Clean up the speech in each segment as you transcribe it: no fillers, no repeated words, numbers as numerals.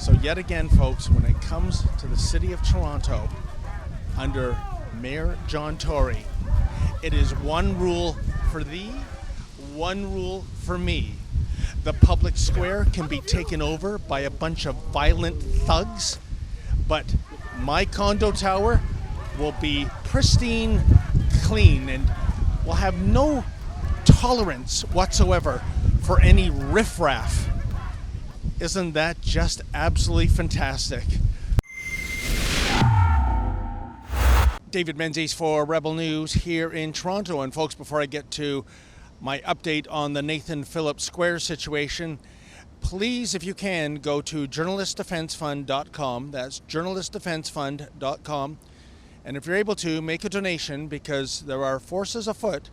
So yet again, folks, when it comes to the city of Toronto, under Mayor John Tory, it is one rule for thee, one rule for me. The public square can be taken over by a bunch of violent thugs, but my condo tower will be pristine, clean, and will have no tolerance whatsoever for any riffraff. Isn't that just absolutely fantastic? David Menzies for Rebel News here in Toronto. And folks, before I get to my update on the Nathan Phillips Square situation, please, if you can, go to journalistdefensefund.com. That's journalistdefensefund.com. And if you're able to, make a donation, because there are forces afoot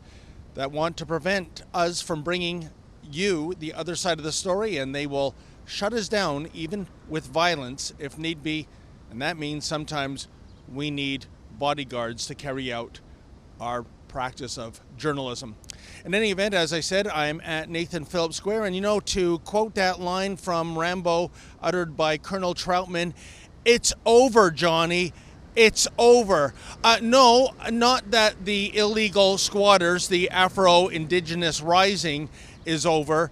that want to prevent us from bringing you the other side of the story, and they will shut us down, even with violence, if need be. And that means sometimes we need bodyguards to carry out our practice of journalism. In any event, as I said, I'm at Nathan Phillips Square, and to quote that line from Rambo uttered by Colonel Troutman, it's over, Johnny. It's over. No, not that the illegal squatters, the Afro-Indigenous Rising is over.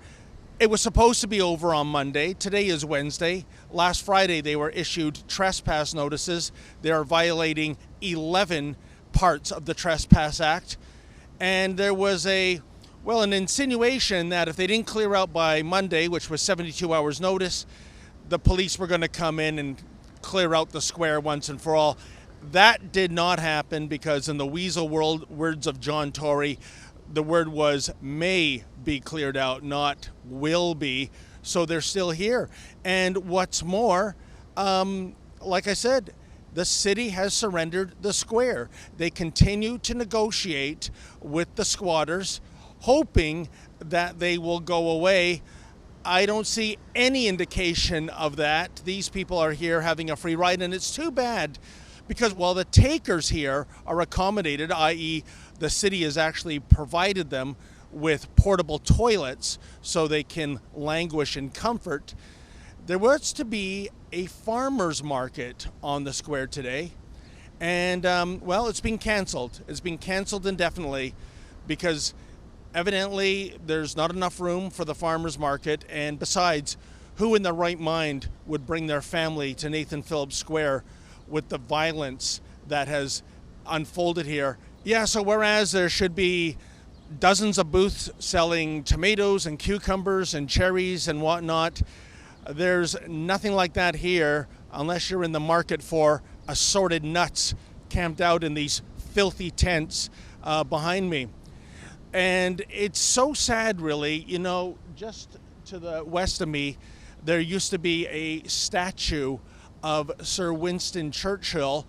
It was supposed to be over on Monday. Today is Wednesday. Last Friday, they were issued trespass notices. They are violating 11 parts of the Trespass Act. And there was an insinuation that if they didn't clear out by Monday, which was 72 hours notice, the police were going to come in and clear out the square once and for all. That did not happen, because in the weasel words of John Tory, the word was may be cleared out, not will be. So they're still here. And what's more, like I said, the city has surrendered the square. They continue to negotiate with the squatters, hoping that they will go away. I don't see any indication of that. These people are here having a free ride, and it's too bad, because while the takers here are accommodated, i.e. the city has actually provided them with portable toilets so they can languish in comfort, there was to be a farmer's market on the square today. And, it's been canceled. It's been canceled indefinitely, because evidently there's not enough room for the farmer's market. And besides, who in their right mind would bring their family to Nathan Phillips Square with the violence that has unfolded here? Yeah, so whereas there should be dozens of booths selling tomatoes and cucumbers and cherries and whatnot, there's nothing like that here, unless you're in the market for assorted nuts camped out in these filthy tents behind me. And it's so sad, really. Just to the west of me, there used to be a statue of Sir Winston Churchill.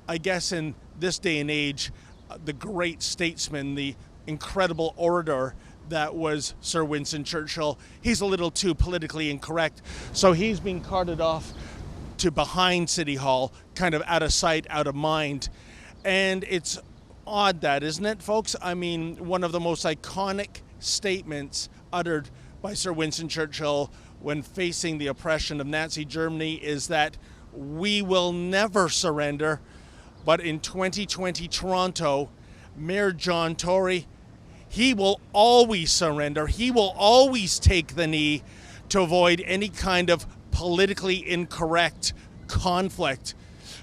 I guess in this day and age, the great statesman, the incredible orator that was Sir Winston Churchill, he's a little too politically incorrect. So he's being carted off to behind City Hall, kind of out of sight, out of mind. And it's odd, that, isn't it, folks? I mean, one of the most iconic statements uttered by Sir Winston Churchill when facing the oppression of Nazi Germany is that we will never surrender. But in 2020 Toronto, Mayor John Tory, he will always surrender. He will always take the knee to avoid any kind of politically incorrect conflict.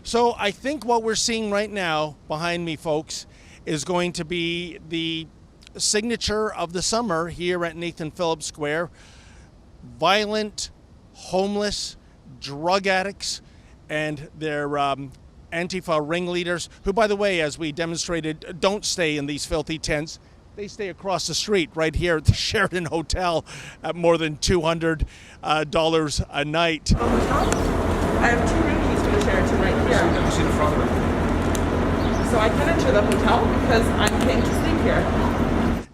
So I think what we're seeing right now behind me, folks, is going to be the signature of the summer here at Nathan Phillips Square. Violent, homeless, drug addicts, and their Antifa ringleaders, who, by the way, as we demonstrated, don't stay in these filthy tents. They stay across the street right here at the Sheraton Hotel at more than $200 a night. I have 2 room keys to the Sheraton right here. Let me see the front of it. So I can enter the hotel because I'm paying to sleep here.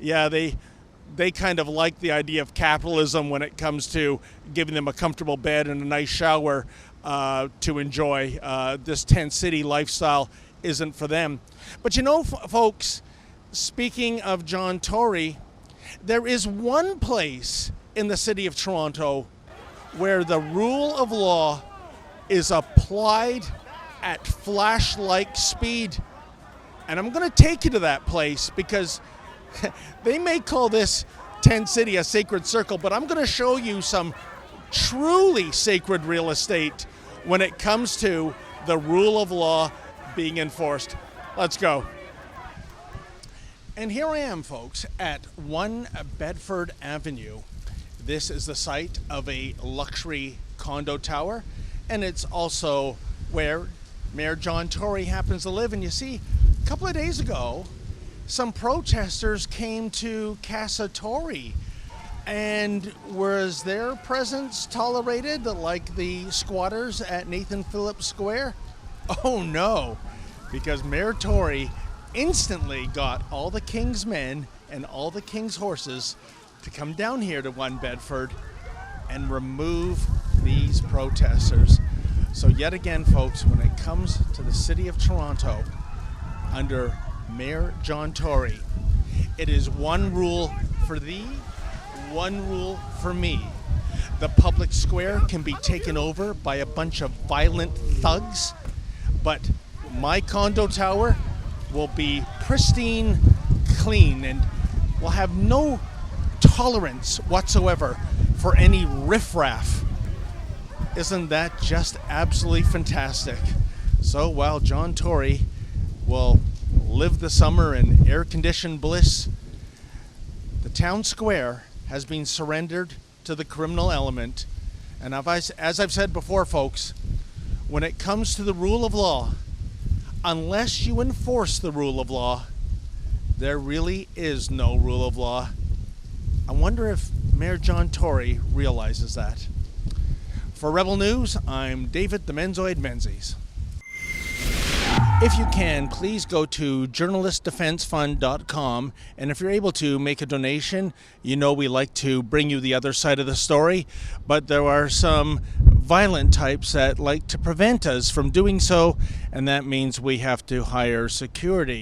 Yeah, they kind of like the idea of capitalism when it comes to giving them a comfortable bed and a nice shower to enjoy. This tent city lifestyle isn't for them. But folks, speaking of John Tory, there is one place in the city of Toronto where the rule of law is applied at flash-like speed. And I'm going to take you to that place because they may call this Tent City a sacred circle, but I'm going to show you some truly sacred real estate when it comes to the rule of law being enforced. Let's go. And here I am, folks, at 1 Bedford Avenue. This is the site of a luxury condo tower, and it's also where Mayor John Tory happens to live. And you see, a couple of days ago, some protesters came to Casa Tory. And was their presence tolerated like the squatters at Nathan Phillips Square? Oh no, because Mayor Tory instantly got all the king's men and all the king's horses to come down here to 1 Bedford and remove these protesters. So yet again, folks, when it comes to the city of Toronto under Mayor John Tory, it is one rule for thee, one rule for me. The public square can be taken over by a bunch of violent thugs, but my condo tower will be pristine, clean, and will have no tolerance whatsoever for any riffraff. Isn't that just absolutely fantastic? So while John Tory will live the summer in air-conditioned bliss, the town square has been surrendered to the criminal element. And as I've said before, folks, when it comes to the rule of law, unless you enforce the rule of law, there really is no rule of law. I wonder if Mayor John Tory realizes that. For Rebel News, I'm David the Menzoid Menzies. If you can, please go to journalistdefensefund.com, and if you're able to, make a donation. You know we like to bring you the other side of the story, but there are some violent types that like to prevent us from doing so, and that means we have to hire security.